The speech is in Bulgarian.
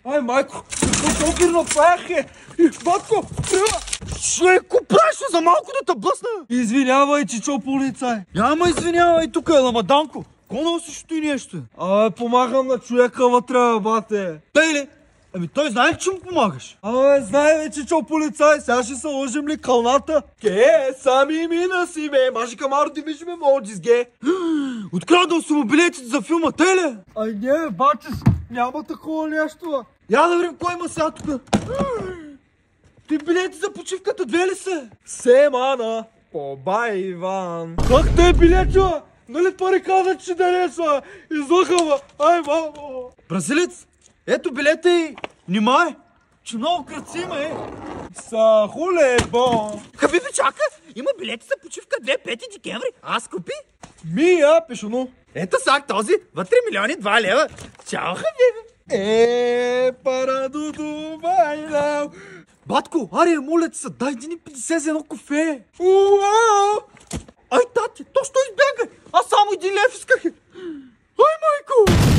Ай, майко, какво толкова направих е? Батко, Шейко, правиш за малко да те блъсна? извинявай, чичо полицай. Няма извинявай, тук е ламаданко. Ко носиш ти нещо? Абе, помагам на човека вътре, бате. Тъй ли? Ами той знае ли, че му помагаш? Абе, знае вече, чичо полицай, сега ще се лъжим ли кълната? Ке, сами мина си, бе, мажи камаро ти виж ме моджис, ге. Открадал си му билетите за филма, тъй ли? Ай, не, бачес, няма такова нещо. Я да видим кой има сега тук. Ти билети за почивката две ли са? Семана, побай, Иван. Как те е билечо? Нали пари казват, че да не са? Излъхава, ай, мамо. Бразилец, ето билета и внимай, че много красима е. Са хулебо. Хабиби, чака, има билети за почивка 5 декември. Аз купи. Мия, пешоно. Ето сак този, вътре 1,2 лева. Чао, хабиби. Парадуду, байлау. Батко, аре, моля ти се, дай 1,50 за едно кофе. Уау! Ай, тати, точно избягай. Аз само 1 лев исках. Ай, майко.